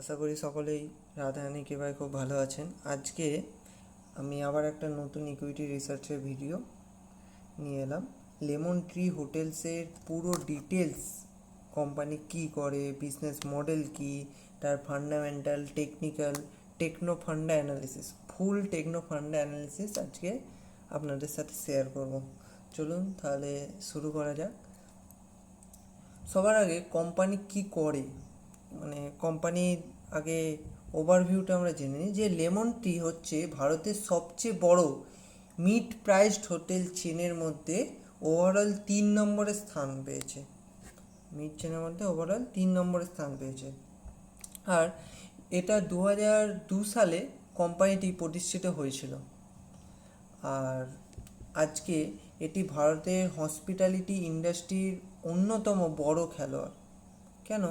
আশা করি সকলেই রাধারানী কৃপায় খুব ভালো আছেন। আজকে আমি আবার একটা নতুন ইকুইটি রিসার্চের ভিডিও নিয়ে এলাম। লেমন ট্রি হোটেলসের পুরো ডিটেলস, কোম্পানি কি করে, বিজনেস মডেল কি, তার ফান্ডামেন্টাল, টেকনিক্যাল, টেকনো ফান্ডা অ্যানালিসিস, ফুল টেকনো ফান্ডা অ্যানালিসিস আজকে আপনাদের সাথে শেয়ার করব। চলুন তাহলে শুরু করা যাক। সবার আগে কোম্পানি কি করে, কোম্পানির আগে ওভারভিউটা আমরা জেনে নিই। যে লেমন ট্রি হচ্ছে ভারতের সবচেয়ে বড় মিড প্রাইসড হোটেল চেনের মধ্যে ওভারঅল 3 নম্বরে স্থান পেয়েছে। মিড চেনের মধ্যে ওভারঅল 3 নম্বরে স্থান পেয়েছে। আর এটা 2002 সালে কোম্পানিটি প্রতিষ্ঠিত হয়েছিল। আর আজকে এটি ভারতের হসপিটালিটি ইন্ডাস্ট্রির অন্যতম বড় খেলোয়াড়। কেন?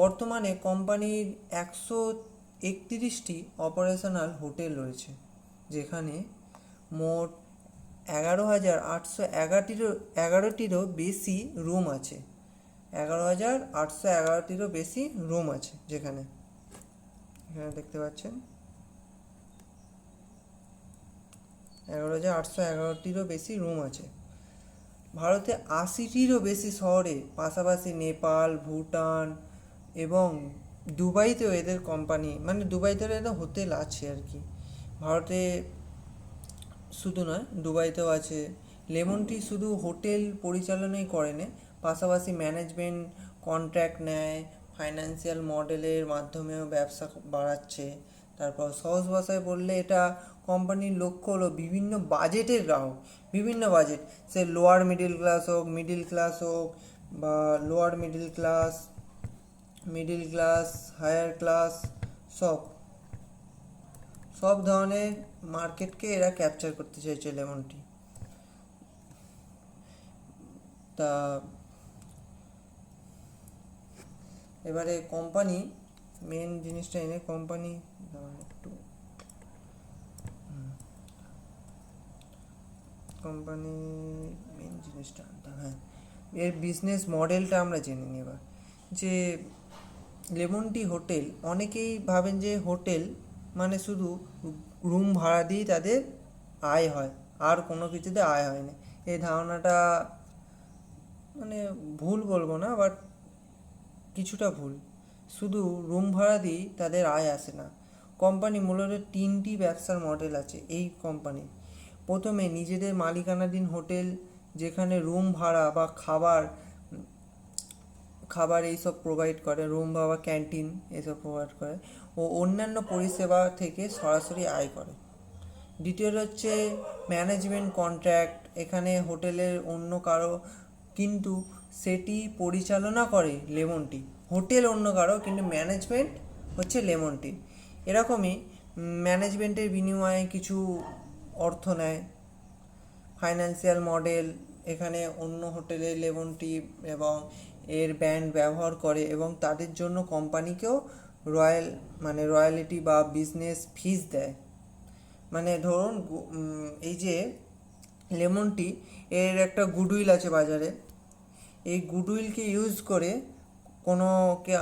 বর্তমানে কোম্পানির 131টি অপারেশনাল হোটেল রয়েছে, যেখানে মোট 11,811টিরও বেশি রুম আছে। 11,811টিরও বেশি রুম আছে, যেখানে এখানে দেখতে পাচ্ছেন 11,811টিরও বেশি রুম আছে। ভারতে 80টিরও বেশি শহরে, পাশাপাশি নেপাল, ভুটান এবং দুবাইতেও এদের কোম্পানি, দুবাইতেও এদের হোটেল আছে আর কি। ভারতে শুধু নয়, দুবাইতেও আছে। লেমন ট্রি শুধু হোটেল পরিচালনাই করে না, পাশাপাশি ম্যানেজমেন্ট কন্ট্রাক্ট নেয়, ফাইন্যান্সিয়াল মডেলের মাধ্যমেও ব্যবসা বাড়াচ্ছে। তারপর সহজ ভাষায় বললে এটা কোম্পানির লক্ষ্য হলো বিভিন্ন বাজেটের গ্রাহক, বিভিন্ন বাজেট, সে লোয়ার মিডিল ক্লাস হোক, মিডিল ক্লাস হোক, বা lower middle class, higher class, সব ধরনের মার্কেটকে এরা ক্যাপচার করতে চাইছে লেমন ট্রি। তা এবারে কোম্পানি মেন জিনিসটা এনে কোম্পানি মেন জিনিসটা আনতাম। হ্যাঁ, এর বিজনেস মডেলটা আমরা জেনে নিই এবার। যে লেমন ট্রি হোটেল, অনেকেই ভাবেন যে হোটেল মানে শুধু রুম ভাড়া দিয়েই তাদের আয় হয়, আর কোনো কিছুতে আয় হয় না। এই ধারণাটা ভুল বলবো না, বাট কিছুটা ভুল। শুধু রুম ভাড়া দিয়েই তাদের আয় আসে না। কোম্পানি মূলত 3টি ব্যবসার মডেল আছে এই কোম্পানির। প্রথমে নিজেদের মালিকানাধীন হোটেল, যেখানে রুম ভাড়া বা খাবার এইসব প্রোভাইড করে, রুম বা ক্যান্টিন এইসব প্রোভাইড করে ও অন্যান্য পরিষেবা থেকে সরাসরি আয় করে। দ্বিতীয়ত হচ্ছে ম্যানেজমেন্ট কন্ট্রাক্ট। এখানে হোটেলের অন্য কারো, কিন্তু সেটি পরিচালনা করে লেমন ট্রি। হোটেল অন্য কারো, কিন্তু ম্যানেজমেন্ট হচ্ছে লেমন ট্রি। এরকমই ম্যানেজমেন্টের বিনিময়ে কিছু অর্থ নেয়। ফাইন্যান্সিয়াল মডেল, এখানে অন্য হোটেলে লেমন ট্রি এবং এর ব্র্যান্ড ব্যবহার করে এবং তাদের জন্য কোম্পানিকেও রয়্যালিটি বা বিজনেস ফিস দেয়। ধরুন এই যে লেমন টি, এর একটা গুডউইল আছে বাজারে। এই গুডউইলকে ইউজ করে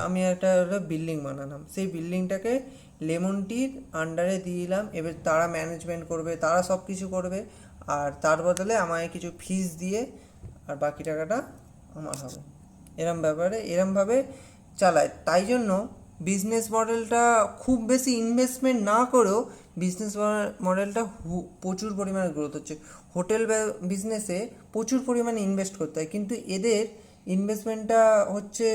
আমি একটা বিল্ডিং বানালাম, সেই বিল্ডিংটাকে লেমন টির আন্ডারে দিয়ে দিলাম। এবার তারা ম্যানেজমেন্ট করবে, তারা সব কিছু করবে, আর তার বদলে আমায় কিছু ফিস দিয়ে আর বাকি টাকাটা আমার হবে। এরমভাবে চালায়। তাই জন্য বিজনেস মডেলটা খুব বেশি ইনভেস্টমেন্ট না করেও বিজনেস মডেলটা প্রচুর পরিমাণে গ্রোথ হচ্ছে। হোটেল বিজনেসে প্রচুর পরিমাণে ইনভেস্ট করতে হয়, কিন্তু এদের ইনভেস্টমেন্টটা হচ্ছে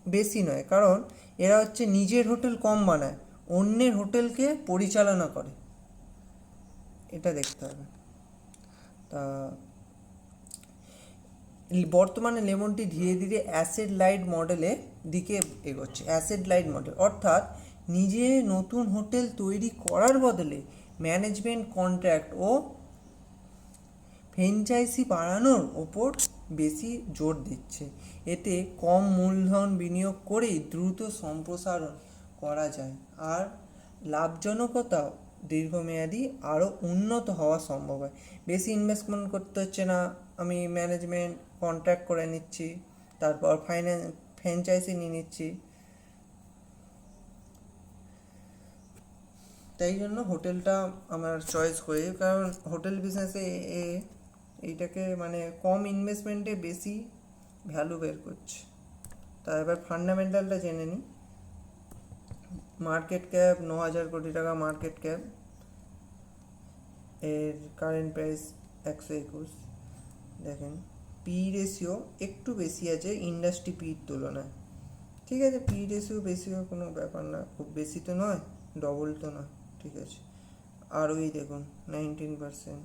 বেশি নয়, কারণ এরা হচ্ছে নিজের হোটেল কম বানায়, অন্যের হোটেলকে পরিচালনা করে। এটা দেখতে হবে। তা বর্তমানে লেমন টি ধীরে ধীরে অ্যাসেট লাইট মডেলের দিকে এগোচ্ছে। অ্যাসেট লাইট মডেল অর্থাৎ নিজে নতুন হোটেল তৈরি করার বদলে ম্যানেজমেন্ট কন্ট্রাক্ট ও ফ্র্যাঞ্চাইজি বাড়ানোর ওপর বেশি জোর দিচ্ছে। এতে কম মূলধন বিনিয়োগ করেই দ্রুত সম্প্রসারণ করা যায়, আর লাভজনকতা দীর্ঘমেয়াদী আরও উন্নত হওয়া সম্ভব হয়। বেশি ইনভেস্টমেন্ট করতে হচ্ছে না, আমি ম্যানেজমেন্ট কন্ট্রাক্ট করে নিচ্ছি, তারপর ফ্র্যাঞ্চাইজি নিয়ে নিচ্ছি। তাই জন্য হোটেলটা আমার চয়েস করি, কারণ হোটেল বিজনেসে এইটাকে মানে কম ইনভেস্টমেন্টে বেশি ভ্যালু বের করছে। তা এবার ফান্ডামেন্টালটা জেনে নিই। মার্কেট ক্যাপ 9,000 কোটি টাকা মার্কেট ক্যাপ, এর কারেন্ট প্রাইস 121। দেখেন পি রেশিও একটু বেশি আছে ইন্ডাস্ট্রি পির তুলনায়, ঠিক আছে, পি রেশিও বেশিও কোনো ব্যাপার না, খুব বেশি তো নয়, ডবল তো নয়, ঠিক আছে। আরওই দেখুন 19%।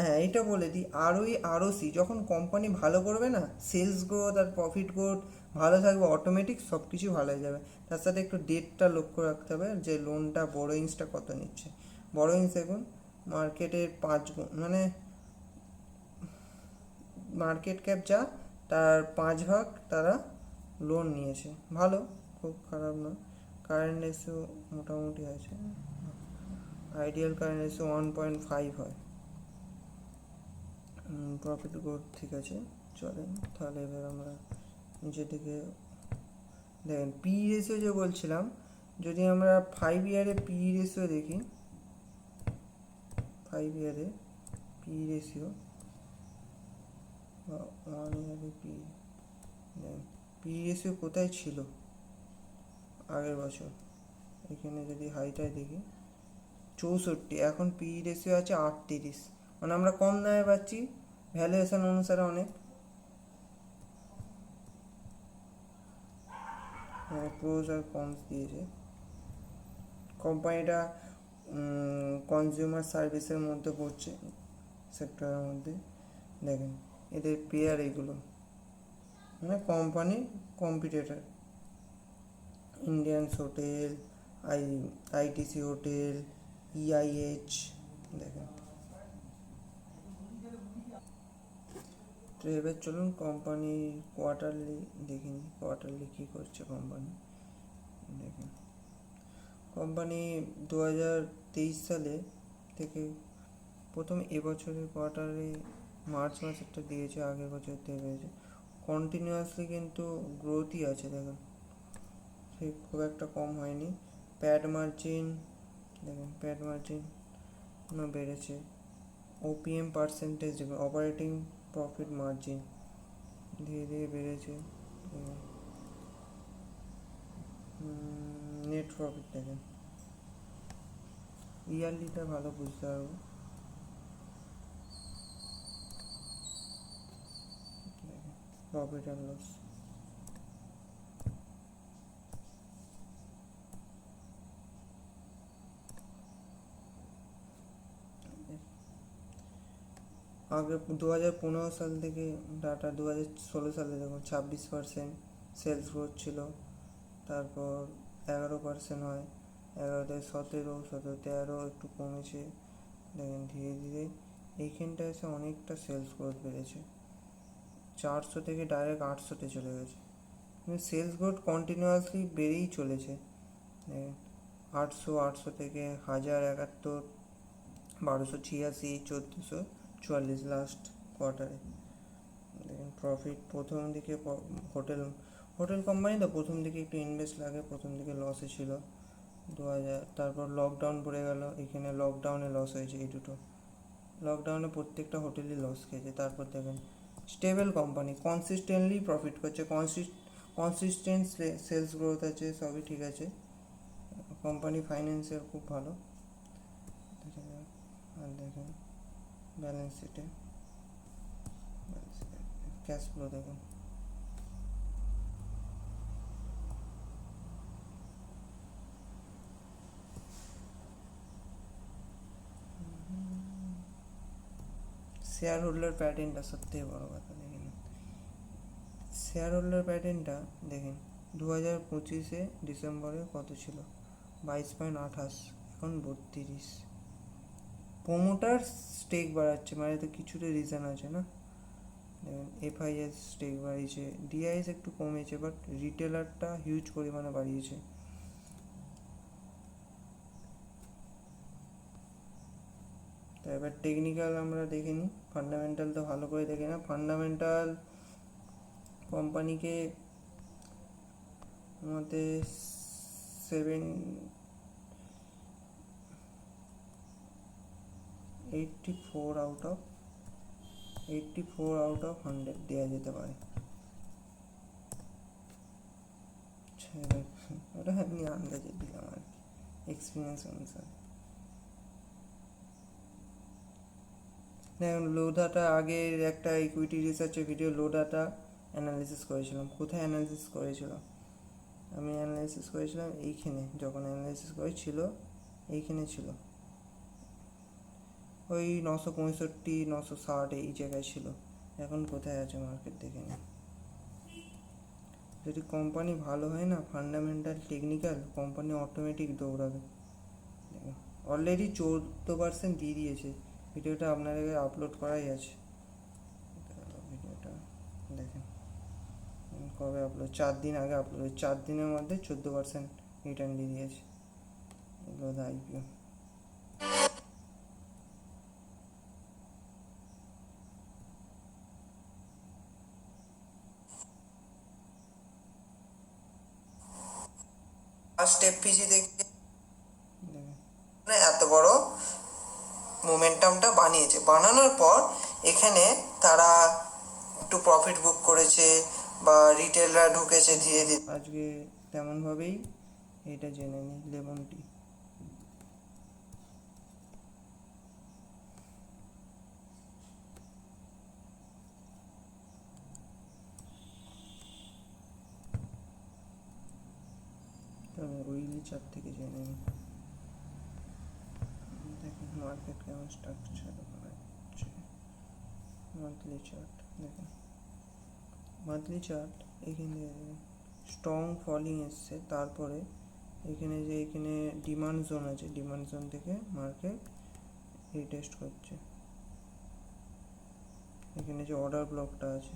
হ্যাঁ এটা বলে দিই, আরওই আরওসি যখন কোম্পানি ভালো করবে না, সেলস গ্রোথ আর প্রফিট গ্রোথ ভালো থাকবে, অটোমেটিক সব কিছু ভালো হয়ে যাবে। তার সাথে একটু ডেটটা লক্ষ্য রাখতে হবে, যে লোনটা বড়োইংসটা কত নিচ্ছে। বড়োইংস দেখুন মার্কেটের 5 গুণ, মানে মার্কেট ক্যাপ যা তার 5 ভাগ তারা লোন নিয়েছে, ভালো, খুব খারাপ নয়। কারেন্ট রেশিও মোটামুটি আছে, আইডিয়াল কারেন্ট রেশিও 1.5 হয়। প্রফিট গ্রোথ ঠিক আছে, চলেন তাহলে এবার আমরা নিচের দিকে দেখেন পি রেশিও যে বলছিলাম, যদি আমরা 5 ইয়ারে পি রেশিও দেখি, 5 ইয়ারে পি রেশিও বা 1 ইয়ারে পি, দেখেন পি রেশিও কোথায় ছিল আগের বছর, এখানে যদি হাইটাই দেখি 64, এখন পি রেশিও আছে 38, মানে আমরা কম দামে পাচ্ছি ভ্যালুয়েশন অনুসারে অনেক। প্রোজ আর কনস দিয়েছে। কোম্পানিটা কনজিউমার সার্ভিসের মধ্যে পড়ছে, সেক্টরের মধ্যে। দেখেন এদের পেয়ার এইগুলো, মানে company competitor, Indians hotel, ITC hotel, EIH. দেখেন তো এবার চলুন কোম্পানির কোয়ার্টারলি দেখিনি, কোয়ার্টারলি কী করছে কোম্পানি। দেখেন কোম্পানি 2023 সালে থেকে প্রথম এবছরের কোয়ার্টারে মার্চ মাসেরটা দিয়েছে, আগের বছর থেকে পেয়েছে, কন্টিনিউয়াসলি কিন্তু গ্রোথই আছে। দেখেন ঠিক খুব একটা কম হয়নি। প্যাড মার্জিন, দেখেন প্যাড মার্জিন বেড়েছে। OPM percentage, operating profit margin ধীরে ধীরে বেড়েছে। নেট প্রফিট দেখেন ইয়ারলিটা ভালো বুঝতে পারবো। প্রফিট অ্যান্ড লস, আগে 2015 সাল থেকে ডাটা, 2016 সালে দেখুন 26% সেলস গ্রোথ ছিল, তারপর 11% হয়, 11 থেকে 17, 17, 13 একটু কমেছে। দেখেন ধীরে ধীরে এইখানটা এসে অনেকটা সেলস গ্রোথ বেড়েছে, 400 থেকে ডাইরেক্ট 800-তে চলে গেছে। কিন্তু সেলস গ্রোথ কন্টিনিউয়াসলি বেড়েই চলেছে। দেখেন 800 থেকে 1071, 1286, 1444 লাস্ট কোয়ার্টারে। দেখেন প্রফিট প্রথম দিকে হোটেল হোটেল কোম্পানি তো প্রথম দিকে একটু ইনভেস্ট লাগে, প্রথম দিকে লসে ছিল 2000, তারপর লকডাউন পড়ে গেল, এখানে লকডাউনে লস হয়েছে, এই দুটো লকডাউনে প্রত্যেকটা হোটেলই লস খেয়েছে। তারপর দেখেন স্টেবল কোম্পানি, কনসিস্টেন্টলি প্রফিট করছে, কনসিস্টেন্ট সেলস গ্রোথ আছে, সবই ঠিক আছে। কোম্পানি ফাইন্যান্সিয়াল খুব ভালো। আর দেখেন ব্যালেন্স শিটে ক্যাশ ফ্লো দেখুন, শেয়ার হোল্ডার প্যাটার্নটা সবথেকে বড় কথা। দেখেন শেয়ার হোল্ডার প্যাটার্নটা দেখেন 2025 ডিসেম্বরে কত ছিল, 22.28, এখন 32। প্রোমোটার স্টেক বাড়াচ্ছে, মানে তো কিছুটা রিজন আছে না। দেখেন এফআইএস স্টেক বাড়িয়েছে, ডিআইএস একটু কমেছে, বাট রিটেলারটা হিউজ পরিমাণে বাড়িয়েছে। তো এবার টেকনিক্যাল আমরা দেখে নিই, ফান্ডামেন্টাল তো ভালো করে দেখে না। ফান্ডামেন্টাল কোম্পানিকে আমাদের 84 আউট অফ 100 দেওয়া যেতে পারে। ওটা এমনি আন্দাজে দিলাম আর কি, এক্সপিরিয়েন্স অনুসারে। দেখুন লো ডাটা, আগের একটা ইকুইটি রিসার্চের ভিডিও লো ডাটা অ্যানালিসিস করেছিলাম। কোথায় অ্যানালিসিস করেছিলাম? আমি অ্যানালিসিস করেছিলাম এইখানে, যখন অ্যানালিসিস করেছিল এইখানে ছিল, ওই 965 960 এই জায়গায় ছিল। এখন কোথায় আছে মার্কেট দেখে নিই। যদি কোম্পানি ভালো হয় না, ফান্ডামেন্টাল টেকনিক্যাল, কোম্পানি অটোমেটিক দৌড়াবে। অলরেডি 14% দিয়ে দিয়েছে। ভিডিওটা আপনাদের আপলোড করাই আছে, ভিডিওটা দেখেন কবে আপলোড, 4 দিন আগে আপলোড, 4 দিনের মধ্যে 14% রিটার্ন দিয়ে দিয়েছে। এগুলো আইপিও। ফার্স্ট এফপিজি দেখে এত বড় মোমেন্টামটা বানিয়েছে, বানানোর পর এখানে তারা একটু প্রফিট বুক করেছে বা রিটেলরা ঢুকেছে ধীরে ধীরে। আজকে তেমনভাবেই এটা জেনে নিই। লেমন টি, উইকলি চার্ট থেকে জেনে নিই। দেখুন মার্কেট কেমন স্ট্রাকচার হচ্ছে। মান্থলি চার্ট দেখুন, মান্থলি চার্ট এখানে স্ট্রং ফলিং এসছে, তারপরে এখানে যে এখানে ডিমান্ড জোন আছে, ডিমান্ড জোন থেকে মার্কেট রিটেস্ট করছে। এখানে যে অর্ডার ব্লকটা আছে,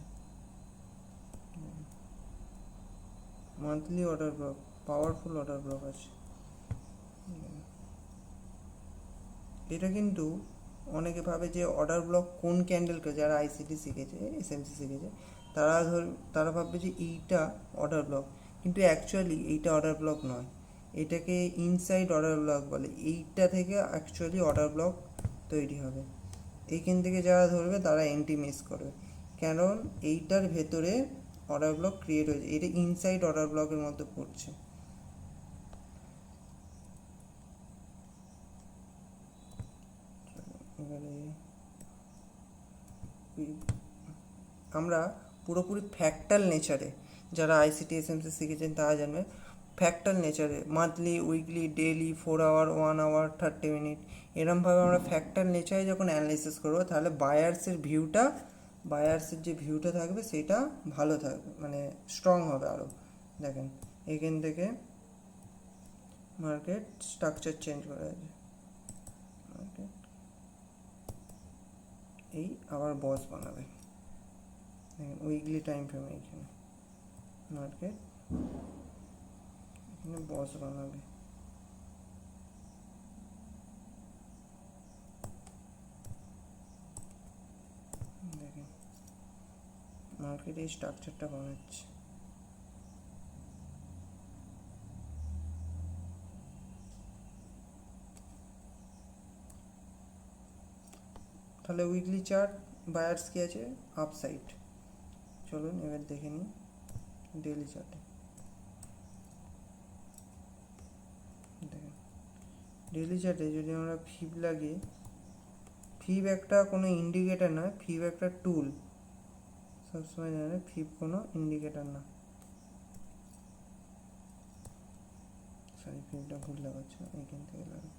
monthly order block, powerful order block আছে। এটা কিন্তু অনেকে ভাবে যে অর্ডার ব্লক কোন ক্যান্ডেলকে, যারা আইসিটি শিখেছে, এসএমসি শিখেছে, তারা ভাববে যে এইটা অর্ডার ব্লক, কিন্তু অ্যাকচুয়ালি এইটা অর্ডার ব্লক নয়, এটাকে ইনসাইড অর্ডার ব্লক বলে। এইটা থেকে অ্যাকচুয়ালি অর্ডার ব্লক তৈরি হবে। এইখান থেকে যারা ধরবে তারা এন্ট্রি মিস করবে, কারণ এইটার ভেতরে অর্ডার ব্লক ক্রিয়েট হয়েছে, এটা ইনসাইড অর্ডার ব্লকের মধ্যে পড়ছে। এবারে আমরা পুরোপুরি ফ্র্যাক্টাল নেচারে, যারা আইসিটি এসএমসি শিখেছেন তারা জানবে, ফ্র্যাক্টাল নেচারে monthly, weekly, daily, 4 hour, 1 hour, 30 minute, এরমভাবে আমরা ফ্র্যাক্টাল নেচারে যখন অ্যানালিসিস করবো, তাহলে বায়ার্সের যে ভিউটা থাকবে সেটা ভালো থাকবে, মানে স্ট্রং হবে আরও। দেখেন এখান থেকে মার্কেট স্ট্রাকচার চেঞ্জ করা আছে, মার্কেট এই আবার বস বানাবে। দেখেন উইকলি টাইম ফ্রেমে এইখানে মার্কেট এখানে বস বানাবে। দেখেন মার্কেট এই স্ট্রাকচারটা বানাচ্ছে। তাহলে উইকলি চার্ট বায়ার্স কি আছে, আপসাইড। চলুন এবার দেখে নিই ডেইলি চার্টে। দেখেন ডেইলি চার্টে যদি আমরা ফিব লাগিয়ে, ফিব একটা কোনো ইন্ডিকেটার নয়, ফিব একটা টুল, সবসময় জানে ফিব কোনো ইন্ডিকেটার না। সরি ফিবটা ভুল লাগাচ্ছি, এইখান থেকে লাগাই।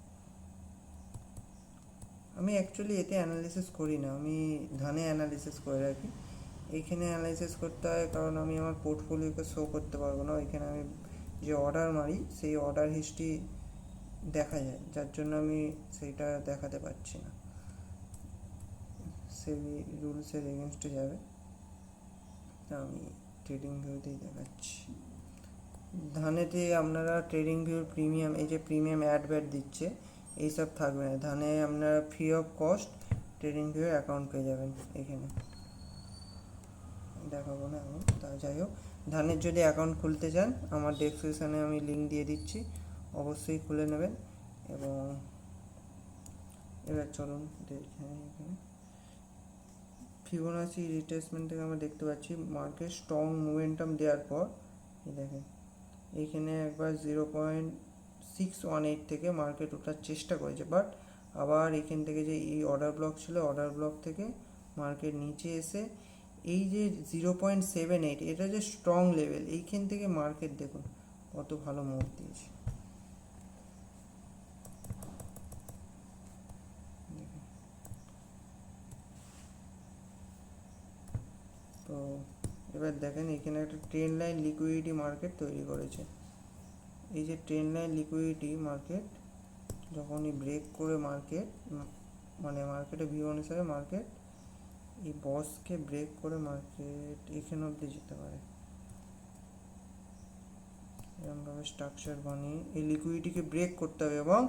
আমি অ্যাকচুয়ালি এতে অ্যানালিসিস করি না, আমি ধানে অ্যানালিসিস করে রাখি। এইখানে অ্যানালাইসিস করতে হয় কারণ আমি আমার পোর্টফোলিওকে শো করতে পারবো না, ওইখানে আমি যে অর্ডার মারি সেই অর্ডার হিস্ট্রি দেখা যায়, যার জন্য আমি সেইটা দেখাতে পারছি না, সেই রুলসের এগেনস্টে যাবে, তা আমি ট্রেডিং ভিউতেই দেখাচ্ছি। ধানেতে আপনারা ট্রেডিং ভিউর প্রিমিয়াম, এই যে প্রিমিয়াম অ্যাড দিচ্ছে এইসব থাকবে না, ধানে আপনারা ফ্রি অফ কস্ট ট্রেডিং ভিউর অ্যাকাউন্ট পেয়ে যাবেন। এখানে দেখাবো না আমি, তা যাই হোক, ধানের যদি অ্যাকাউন্ট খুলতে চান আমার ডেসক্রিপশানে আমি লিঙ্ক দিয়ে দিচ্ছি, অবশ্যই খুলে নেবেন। এবং এবার চলুন দেখে এখানে ফিবোনাচি রিট্রেসমেন্ট থেকে আমরা দেখতে পাচ্ছি মার্কেট স্ট্রং মোমেন্টাম দেওয়ার পর দেখেন এইখানে একবার 0.618 থেকে মার্কেট ওঠার চেষ্টা করেছে, বাট আবার এখান থেকে যে এই অর্ডার ব্লক ছিল, অর্ডার ব্লক থেকে মার্কেট নিচে এসে এই যে 0.78 এটা যে স্ট্রং লেভেল, এইখান থেকে মার্কেট দেখুন কত ভালো মুভ দিয়েছে। তো এবার দেখেন এখানে একটা ট্রেন লাইন লিকুইডিটি মার্কেট তৈরি করেছে। এই যে ট্রেন লাইন লিকুইডিটি মার্কেট যখনই ব্রেক করে মার্কেট মানে মার্কেটে ভিউ অনুসারে মার্কেট এই বসকে ব্রেক করে মার্কেট এখানে অবধি যেতে পারে, এরকমভাবে স্ট্রাকচার বানিয়ে এই লিকুইডিটিকে ব্রেক করতে হবে এবং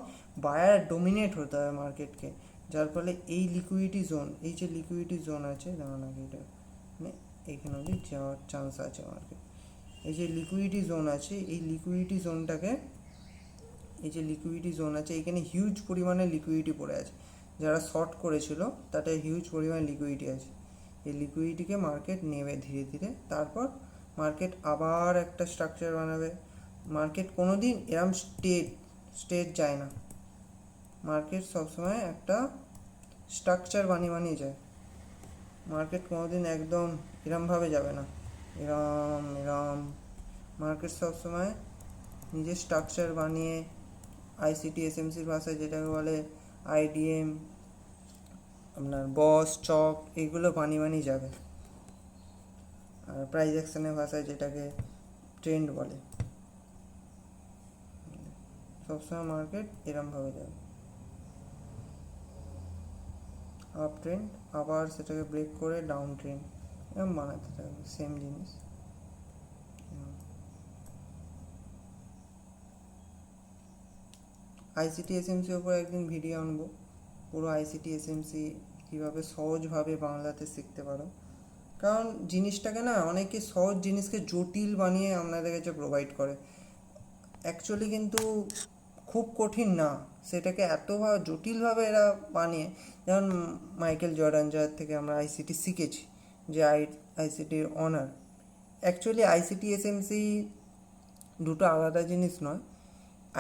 বায়ার ডোমিনেট হতে হবে মার্কেটকে, যার ফলে এই লিকুইডিটি জোন, এই যে লিকুইডিটি জোন আছে দাঁড়ান আগে এটা মানে এইখানে অবধি যাওয়ার চান্স আছে মার্কেট। এই যে লিকুইডিটি জোন আছে, এই লিকুইডিটি জোনটাকে, এই যে লিকুইডিটি জোন আছে এখানে হিউজ পরিমাণে লিকুইডিটি পড়ে আছে, যারা শর্ট করেছিল তাতে হিউজ পরিমাণে লিকুইডিটি আছে। এই লিকুইডিটিকে মার্কেট নেবে ধীরে ধীরে, তারপর মার্কেট আবার একটা স্ট্রাকচার বানাবে। মার্কেট কোনো দিন এরম স্টেট যায় না, মার্কেট সবসময় একটা স্ট্রাকচার বানিয়ে যায়। মার্কেট কোনো দিন একদম এরমভাবে যাবে না, এরম মার্কেট সবসময় নিজের স্ট্রাকচার বানিয়ে আইসিটি এসএমসির ভাষায় যেটাকে বলে আইডিএম, আপনার বস চক, এগুলো বানিয়ে যাবে। আর প্রাইস অ্যাকশনের ভাষায় যেটাকে ট্রেন্ড বলে, সবসময় মার্কেট এরমভাবে যাবে। আপ ট্রেন্ড আবার সেটাকে ব্রেক করে ডাউন ট্রেন্ড এরকম বানাতে থাকবে, সেম জিনিস। আইসিটি এসএমসির উপর একদিন ভিডিও আনবো, পুরো আইসিটি এসএমসি কীভাবে সহজভাবে বাংলাতে শিখতে পারো, কারণ জিনিসটাকে না অনেকে সহজ জিনিসকে জটিল বানিয়ে আপনাদের কাছে প্রোভাইড করে, অ্যাকচুয়ালি কিন্তু খুব কঠিন না, সেটাকে এতভাবে জটিলভাবে এরা বানিয়ে, যেমন মাইকেল জর্ডান যার থেকে আমরা আইসিটি শিখেছি, যে আইসিটির অনার, অ্যাকচুয়ালি আইসিটি এসএমসি দুটো আলাদা জিনিস নয়।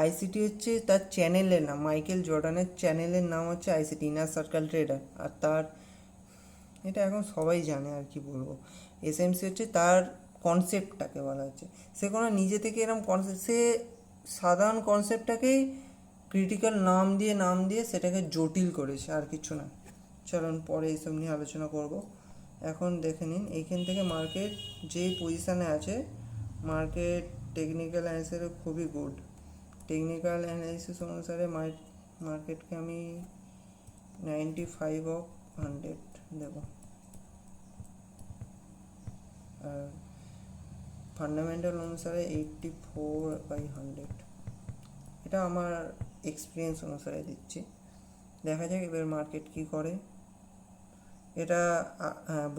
আইসিটি হচ্ছে তার চ্যানেলের নাম, মাইকেল জর্ডানের চ্যানেলের নাম হচ্ছে আইসিটি ইনার সার্কেল ট্রেডার, আর তার এটা এখন সবাই জানে আর কি বলবো। এসএমসি হচ্ছে তার কনসেপ্টটাকে বলা হচ্ছে, সে কোনো নিজে থেকে এরকম কনসেপ্ট, সে সাধারণ কনসেপ্টটাকেই ক্রিটিক্যাল নাম দিয়ে সেটাকে জটিল করেছে, আর কিছু না। চলুন পরে এইসব নিয়ে আলোচনা করব। এখন দেখে নিন এইখান থেকে মার্কেট যেই পজিশানে আছে, মার্কেট টেকনিক্যাল অ্যানালিসিসে খুবই গুড। টেকনিক্যাল অ্যানালিসিস অনুসারে মার্কেটকে আমি 95/100 দেব, আর ফান্ডামেন্টাল অনুসারে 84/100, এটা আমার এক্সপিরিয়েন্স অনুসারে দিচ্ছি। দেখা যাক এবার মার্কেট কী করে। এটা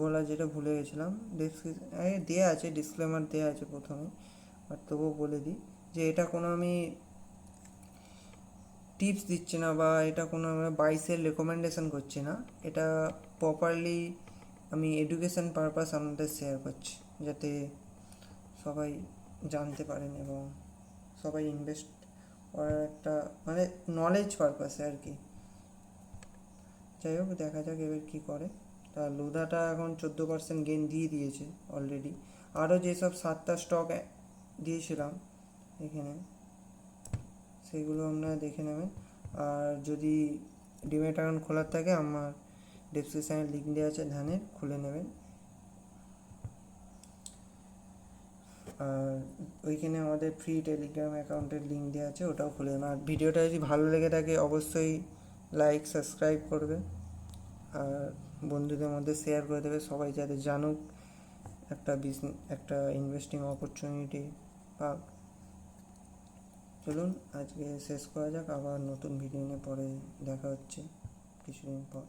বলা যেটা ভুলে গেছিলাম, দেওয়া আছে, ডিসক্লেমার দেওয়া আছে প্রথমে, বাট তবুও বলে দিই যে এটা কোনো আমি টিপস দিচ্ছি না বা এটা কোনো বাইসের রেকমেন্ডেশন করছি না, এটা প্রপারলি আমি এডুকেশন পারপাস আপনাদের শেয়ার করছি, যাতে সবাই জানতে পারেন এবং সবাই ইনভেস্ট করার একটা মানে নলেজ পারপাসে আর কি। যাই হোক দেখা যাক এবার কী করে। তা লুদাটা এখন 14% গেইন দিয়ে দিয়েছে অলরেডি, আরও যেসব 7টা স্টক দিয়েছিলাম এখানে সেগুলো আপনারা দেখে নেবেন। আর যদি ডিমেট অ্যাকাউন্ট খোলার থাকে আমার ডেসক্রিপশানে লিঙ্ক দেওয়া আছে ধানের, খুলে নেবেন। আর ওইখানে আমাদের ফ্রি টেলিগ্রাম অ্যাকাউন্টের লিঙ্ক দেওয়া আছে, ওটাও খুলে নেবেন। আর ভিডিওটা যদি ভালো লেগে থাকে অবশ্যই লাইক সাবস্ক্রাইব করবে আর বন্ধুদের মধ্যে শেয়ার করে দেবে, সবাই যাতে জানুক একটা ইনভেস্টিং অপরচুনিটি পাক। চলুন আজকে শেষ করা যাক, আবার নতুন ভিডিও নিয়ে পরে দেখা হচ্ছে কিছুদিন পর।